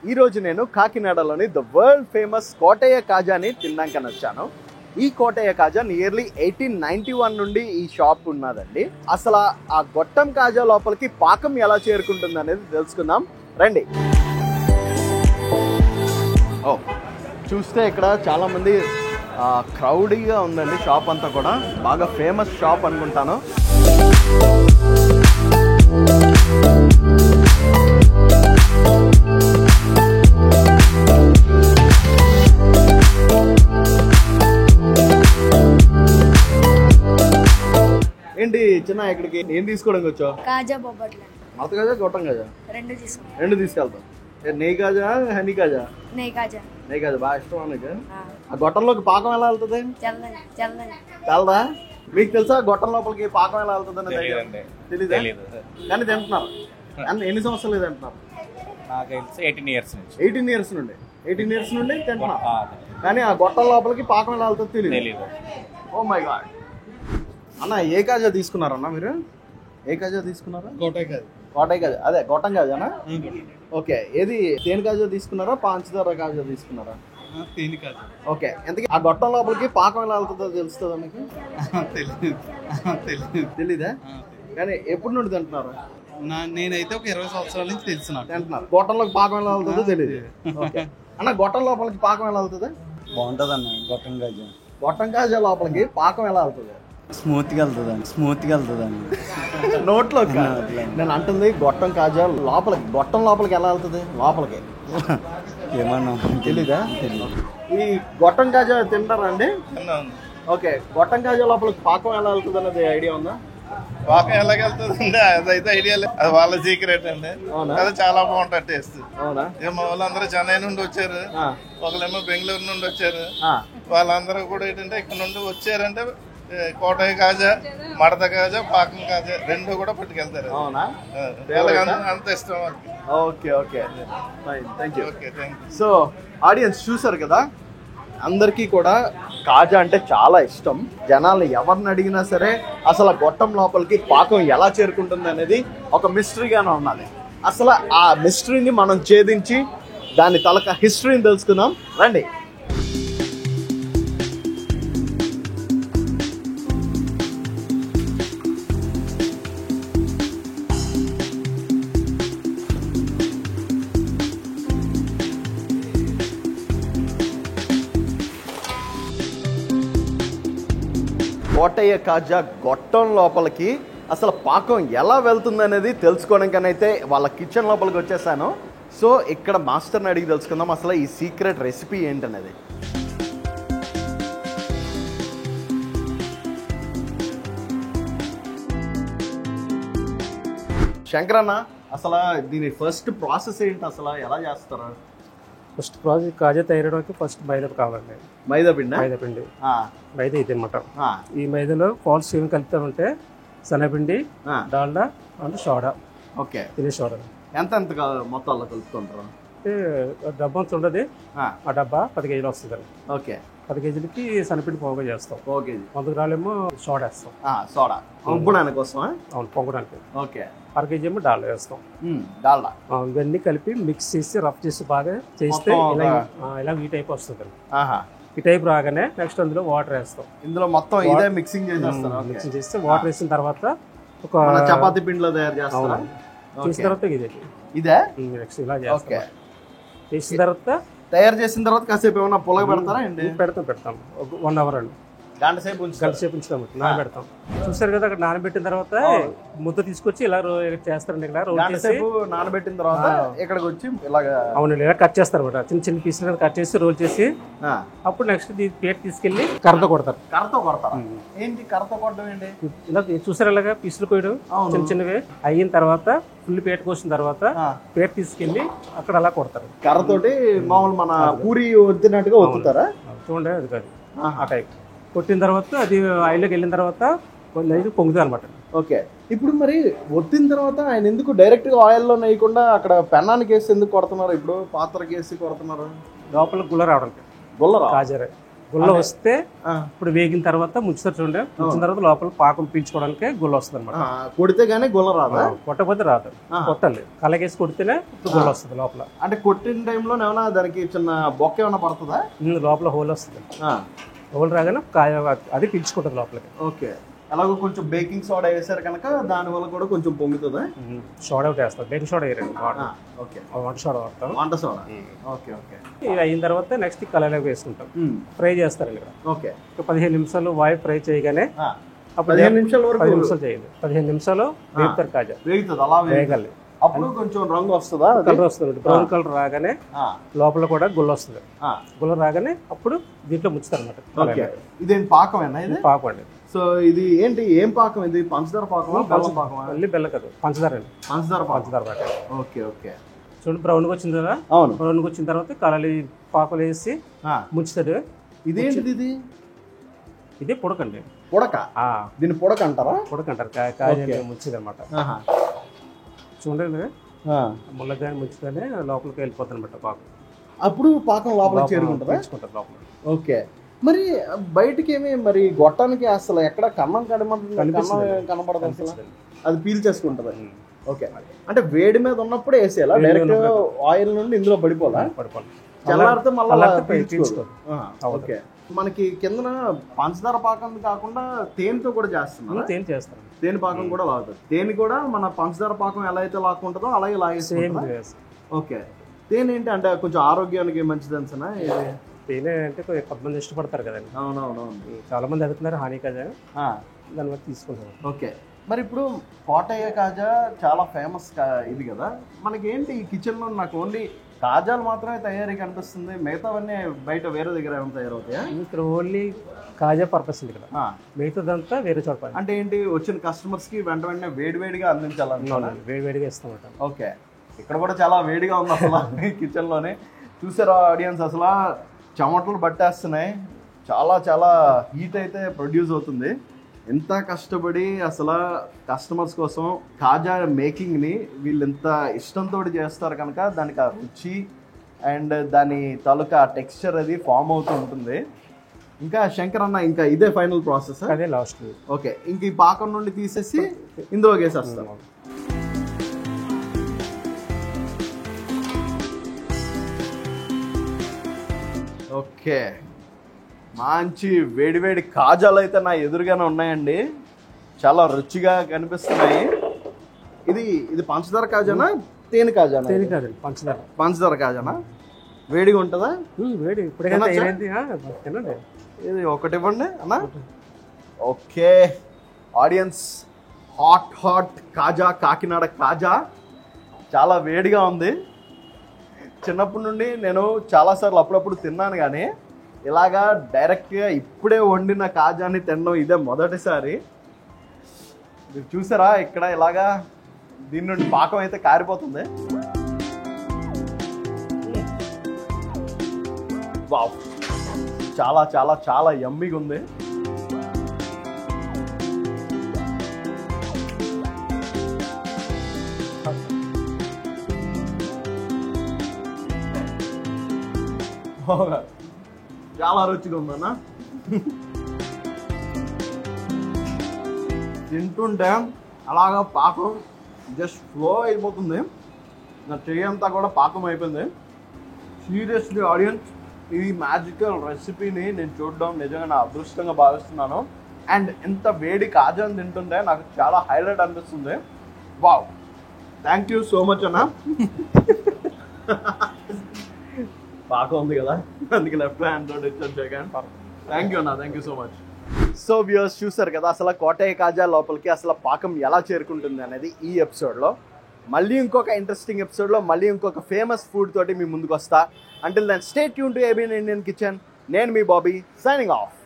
ఈ రోజు నేను కాకినాడలోని ద వరల్డ్ ఫేమస్ కోటయ్య కాజాని తిన్నాక వచ్చాను. ఈ కోటయ్య కాజా నియర్లీ 1891 నుండి ఈ షాప్ ఉన్నదండి. అసలు ఆ గొట్టం కాజా లోపలికి పాకం ఎలా చేరుకుంటుంది అనేది తెలుసుకుందాం రండి. చూస్తే ఇక్కడ చాలా మంది క్రౌడీగా ఉందండి. షాప్ అంతా కూడా బాగా ఫేమస్ షాప్ అనుకుంటాను. ఏంటి చిన్న ఇక్కడికి ఏం తీసుకోవడానికి వచ్చావు? కాజా బొబ్బట్లు. మత కాజా గొట్టం కాజా రెండు తీసుకెళ్తాం. నెయ్యి కాజా హనీ కాజా? నెయ్యి కాజా బాగా ఇష్టం నీకు. ఆ గొట్టంలోకి పాకం ఎలా వెళ్తుంది? తెలదా? మీకు తెలుసా గొట్టం లోపలికి పాకం ఎలా వెళ్తుంది? తెలీదా? కానీ తింటున్నారు. ఎన్ని సంవత్సరాలు తింటున్నారు? 18 ఇయర్స్ నుండి తింటున్నారు. కానీ ఆ గొట్టం లోపలికి పాకం ఎలా వెళ్తుంది తెలియదు. Oh my god. అన్న ఏ కాజా తీసుకున్నారన్న మీరు? ఏ కాజా తీసుకున్నారా? కోటయ్య కాజా. అదే గొట్టం కాజానా? ఓకే. ఏది తేనె కాజా తీసుకున్నారా పంచదార కాజా తీసుకున్నారా? ఓకే. ఎందుకు ఆ గొట్టం లోపలికి పాకం ఎలా వెళ్తుందో తెలుస్తుందా మీకు? తెలీదా? కానీ ఎప్పుడు నుండి తింటున్నారు? నేనైతే ఒక 20 సంవత్సరాల నుంచి తింటున్నారు. గొట్టంలోకి పాకం ఎలా వెళ్తుందో తెలియదు. ఓకే అన్న, గొట్టం లోపలికి పాకం ఎలా వెళ్తుంది? బాగుంటది అన్న గొట్టం కాజా. గొట్టం కాజా లోపలికి పాకం ఎలా వెళ్తుంది? స్మూత్ గా వెళ్తుందండి. నోట్లో నేను అంటుంది గొట్టం కాజా లోపలికి, గొట్టం లోపలికి ఎలా వెళ్తుంది? లోపలికి ఏమన్నా తెలీదా? ఈ గొట్టం కాజా తింటారా అండి? ఓకే. గొట్టం కాజా లోపలికి పాకం ఎలా వెళ్తుంది అన్నది ఐడియా ఉందా? పాకం ఎలాగెళ్తుందండి అదైతే ఐడియా లేదు. అది వాళ్ళ సీక్రెట్ అండి. అది చాలా బాగుంటుంది టేస్ట్. అవునా? మా వాళ్ళందరూ చెన్నై నుండి వచ్చారు, ఒకళ్ళేమో బెంగళూరు నుండి వచ్చారు. వాళ్ళందరూ కూడా ఏంటంటే ఇక్కడ నుండి వచ్చారంటే కోటయ్య కాజా, మడత కాజా, పాకం కాజా రెండు కూడా పట్టుకెళ్తారు. అవునా? అంత ఇష్టం వాళ్ళకి. Okay okay thank you. So audience చూసారు కదా, అందరికీ కూడా కాజా అంటే చాలా ఇష్టం. జనాలు ఎవరిని అడిగినా సరే అసలు గొట్టం లోపలికి పాకం ఎలా చేరుకుంటుంది అనేది ఒక మిస్టరీగానే ఉన్నది. అసలు ఆ మిస్టరీని మనం ఛేదించి దాని తలక హిస్టరీని తెలుసుకుందాం రండి. కోటయ్య కాజా గొట్టం లోపలికి అసలు పాకం ఎలా వెళ్తుంది అనేది తెలుసుకోవడానికనైతే వాళ్ళ కిచెన్ లోపలికి వచ్చేసాను. సో ఇక్కడ మాస్టర్ని అడిగి తెలుసుకుందాం అసలు ఈ సీక్రెట్ రెసిపీ ఏంటనేది. శంకరన్న, అసలు దీని ఫస్ట్ ప్రాసెస్ ఏంటి? అసలు ఎలా చేస్తారు? ఫస్ట్ ప్రాసెస్ కాజా తయారడానికి ఫస్ట్ మైదా కావాలండి. మైదాపిండి మైదా ఇది అనమాట. ఈ మైదాలో ఫాల్స్ ఏమి కలుపుతామంటే శనగపిండి, డాల్డా అంటే సోడా. ఓకే. ఇది సోడా ఎంత మొత్తాల్లో కలుపుతుంటారు? అంటే డబ్బా ఉండదు, ఆ డబ్బా 10 కేజీలు వస్తుంది. ఓకే. 10 కేజీలకి శనగపిండి పోగా చేస్తాం. 100 గ్రాములేమో సోడా వేస్తాం. సోడా పొంగడానికి కోసం? అవును, పొంగడానికి. ఓకే. 1/2 కేజీ ఏమో డాల్డా వేస్తాం. డాల్డా ఇవన్నీ కలిపి మిక్స్ చేసి రఫ్ చేసి బాగా చేస్తే ఇలా ఈ టైప్ వస్తుంది. ఈ టైప్ రాగానే నెక్స్ట్ అందులో వాటర్ వేస్తాం. ఇందులో మొత్తం ఇదే మిక్సింగ్ మిక్సింగ్ చేస్తే వాటర్ వేసిన తర్వాత ఒక చపాతీ పిండిలో తయారు చేస్తాం. చేసిన తర్వాత ఇదే నెక్స్ట్ ఇలా చేస్తాం. చేసిన తర్వాత తయారు చేసిన తర్వాత కాసేపు ఏమన్నా పులగ పెడతారా? పెడతాం 1 అవర్ అండి. గంట సేపు ఉంచుతాం, నానబెడతాం. చూసారు కదా, అక్కడ నానబెట్టిన తర్వాత ముద్ద తీసుకొచ్చి ఇలా చేస్తారండి. ఇక్కడ రోల్ చేసి నానబెట్టిన తర్వాత ఇక్కడికి వచ్చి అవునండి ఇలా కట్ చేస్తారు అనమాట. చిన్న చిన్న పీసులు కట్ చేసి రోల్ చేసి అప్పుడు నెక్స్ట్ ప్లేట్ తీసుకెళ్లి కర్రతో కొడతారు. ఏంటి కర్రతో కొట్టడం ఏంటి? ఇలా చూసారు ఇలాగా పీసులు కోయడం చిన్న చిన్నవి అయిన తర్వాత ఫుల్ ప్లేట్ కోసిన తర్వాత ప్లేట్ తీసుకెళ్లి అక్కడ అలా కొడతారు కర్రతోటి. మామూలు మన పూరి వద్దినట్టుగా వద్దుతారా? చూడండి అది కాదు, ఆ టైప్ కొట్టిన తర్వాత అది ఆయిల్లోకి వెళ్ళిన తర్వాత పొంగుతుంది అనమాట. ఓకే. ఇప్పుడు మరి వత్తిన తర్వాత ఆయన ఎందుకు డైరెక్ట్ గా ఆయిల్లో వేయకుండా అక్కడ పెన్నానికి వేసి ఎందుకు కొడుతున్నారు? ఇప్పుడు పాత్రకి వేసి కొడుతున్నారు. లోపల గుల్ల రావడానికి. గుల్ల కాజారే గుల్ల వస్తే ఇప్పుడు వేగిన తర్వాత ముంచుతారు చూడండి, ముంచిన తర్వాత లోపల పాకం పీల్చుకోవడానికి గుల్ల వస్తుంది అనమాట. కొడితే గానీ గుల్ల రాదా? కొట్టకపోతే రాదు, కొట్టాలి. కలగేసి కొడితేనే ఇప్పుడు గుల్ల వస్తుంది లోపల. అంటే కొట్టిన టైంలో ఏమైనా దానికి చిన్న బొక్క ఏమైనా పడుతుందా? లోపల హోల్ వస్తుంది, హోల్ రాగానే కాయ అది పీల్చుకుంటుంది లోపలికి. ఓకే, అలాగే కొంచెం బేకింగ్ సోడా వేసారు కనుక దాని వల్ల కూడా కొంచెం పొంగుతుందా? సోడా ఒకటి వేస్తారు, బేకింగ్ సోడా వేయండి. ఓకే, వంట సోడా వాడతాం. వంట సోడా. Okay okay. ఇవి అయిన తర్వాత నెక్స్ట్ కళాయిలోకి వేసుకుంటాం, ఫ్రై చేస్తారండి ఇక్కడ. ఓకే, 15 నిమిషాలు వాయి ఫ్రై చేయగానే 15 నిమిషాల వరకు 10 నిమిషాలు చేయండి. 15 నిమిషాలు వేపుతారు కాజా. వేగుతుంది, అలా వేగాలి. అప్పుడు కొంచెం రంగు వస్తుందా? కలర్ వస్తుంది, బ్రౌన్ కలర్ రాగానే లోపల కూడా గుల్ల వస్తుంది. గుల్ల రాగానే అప్పుడు దీంట్లో ముంచుతారు అనమాట. ఇదేంటి పాకమేనా? ఇది పాకం అండి. సో ఇది ఏంటి, ఏం పాకం ఇది? పంచదార పాకమా, బెల్లం పాకమా? మళ్ళీ బెల్లం కాదు, పంచదార అండి. పంచదార పాక. Okay okay. చూడండి బ్రౌన్గా వచ్చింది కదా. అవును, బ్రౌన్గా వచ్చిన తర్వాత కళాయి పాకలు వేసి ముంచుతాడు. ఇదేంటిది? ఇది ఇది పుడకండి. పుడక? దీన్ని పుడక అంటారా? పుడక అంటారు, కాయ ముంచిది అనమాట. చూడండి ముళ్ళగానే ముంచుతానే లోపలికి వెళ్ళిపోతుంది అనమాట పాకం. అప్పుడు పాకం లోపల చేరుకుంటారు లోపల. ఓకే, మరి బయటికి ఏమి మరి గొట్టానికి అసలు ఎక్కడ కన్నం కనబడదు అసలు, అది పీల్ చేసుకుంటది. ఓకే, అంటే వేడి మీద ఉన్నప్పుడు వేసేయాలా? డైరెక్ట్ ఆయిల్ నుండి ఇందులో పడిపోలా? చల్లారితే మళ్ళీ. ఓకే, మనకి కింద పంచదార పాకం కాకుండా తేనెతో కూడా చేస్తున్నారు. తేనె పాకం కూడా వాడుతుంది. తేనె కూడా మన పంచదార పాకం ఎలా అయితే లాక్కుంటుందో అలాగే లాగేస్తుంది. ఓకే, తేనె ఏంటి అంటే కొంచెం ఆరోగ్యానికి మంచిది అంచనా? తేనె అంటే కొంతమంది ఇష్టపడతారు కదండి. అవునవునవును, చాలా మంది అడుగుతున్నారు హానీ కాజా, దాని వల్ల తీసుకుంటారు. ఓకే, మరి ఇప్పుడు కోటయ్య కాజా చాలా ఫేమస్ ఇది కదా, మనకి ఏంటి ఈ కిచెన్లో నాకు ఓన్లీ కాజాలు మాత్రమే తయారీ కనిపిస్తుంది, మిగతావన్నీ బయట వేరే దగ్గర ఏమైనా తయారవుతాయా? ఇక్కడ ఓన్లీ కాజా పర్పస్ ఉంది ఇక్కడ, మిగతాదంతా వేరే చోట. అంటే ఏంటి, వచ్చిన కస్టమర్స్ కి వెంట వెంటనే వేడివేడిగా అందించాలన్నా? వేడివేడిగా ఇస్తామట. ఓకే, ఇక్కడ కూడా చాలా వేడిగా ఉంది అసలు కిచెన్ లోనే. చూసారా ఆడియన్స్, అసలు చెమటలు పట్టేస్తున్నాయి, చాలా చాలా హీట్ అయితే ప్రొడ్యూస్ అవుతుంది. ఎంత కష్టపడి అసలు కస్టమర్స్ కోసం కాజా మేకింగ్ని వీళ్ళు ఎంత ఇష్టంతో చేస్తారు కనుక దానికి ఆ రుచి అండ్ దాని తాలూకా టెక్స్చర్ అది ఫామ్ అవుతూ ఉంటుంది. ఇంకా శంకర్ అన్న, ఇంకా ఇదే ఫైనల్ ప్రాసెస్? అదే లాస్ట్. ఓకే, ఇంక ఈ పాకం నుండి తీసేసి ఇందులో వేసేస్తాం. ఓకే, మంచి వేడివేడి కాజాలు అయితే నా ఎదురుగానే ఉన్నాయండి, చాలా రుచిగా కనిపిస్తున్నాయి. ఇది పంచదార కాజానా తేనె కాజానా? తేనె కాజా, పంచదార. పంచదార కాజానా? వేడిగా ఉంటుందా? వేడి ఇప్పుడే తినండి. ఇది ఒకటి ఇవ్వండి అన్న. ఓకే ఆడియన్స్, హాట్ హాట్ కాజా, కాకినాడ కాజా చాలా వేడిగా ఉంది. చిన్నప్పటి నుండి నేను చాలాసార్లు అప్పుడప్పుడు తిన్నాను, కానీ ఇలాగా డైరెక్ట్గా ఇప్పుడే వండిన కాజాని తినడం ఇదే మొదటిసారి. మీరు చూసారా ఇక్కడ ఇలాగా దీని నుండి పాకం అయితే కారిపోతుంది. వావ్, చాలా చాలా చాలా యమ్మీగా ఉంది. చాలా రుచిగా ఉందన్న. తింటుంటే అలాగా పాకం జస్ట్ ఫ్లో అయిపోతుంది, నా చెయ్యి అంతా కూడా పాకం అయిపోయింది. సీరియస్లీ ఆడియన్స్, ఈ మ్యాజికల్ రెసిపీని నేను చూడడం నిజంగా నా అదృష్టంగా భావిస్తున్నాను. అండ్ ఎంత వేడి కాజాని తింటుంటే నాకు చాలా హైలైట్ అనిపిస్తుంది. Wow, thank you so much అన్న. పాకం ఉంది కదా, అందుకే లెఫ్ట్ హ్యాండ్ తోటి ఇచ్చాను సెకండ్. థ్యాంక్ యూ అన్న, thank you so much. So viewers చూసారు కదా అసలు కోటయ్య కాజా లోపలికి అసలు పాకం ఎలా చేరుకుంటుంది అనేది ఈ ఎపిసోడ్లో. మళ్ళీ ఇంకొక ఇంట్రెస్టింగ్ ఎపిసోడ్లో మళ్ళీ ఇంకొక ఫేమస్ ఫుడ్ తోటి మీ ముందుకు వస్తా. Until then stay tuned to ABN Indian kitchen. నేను మీ బాబీ, సైనింగ్ ఆఫ్.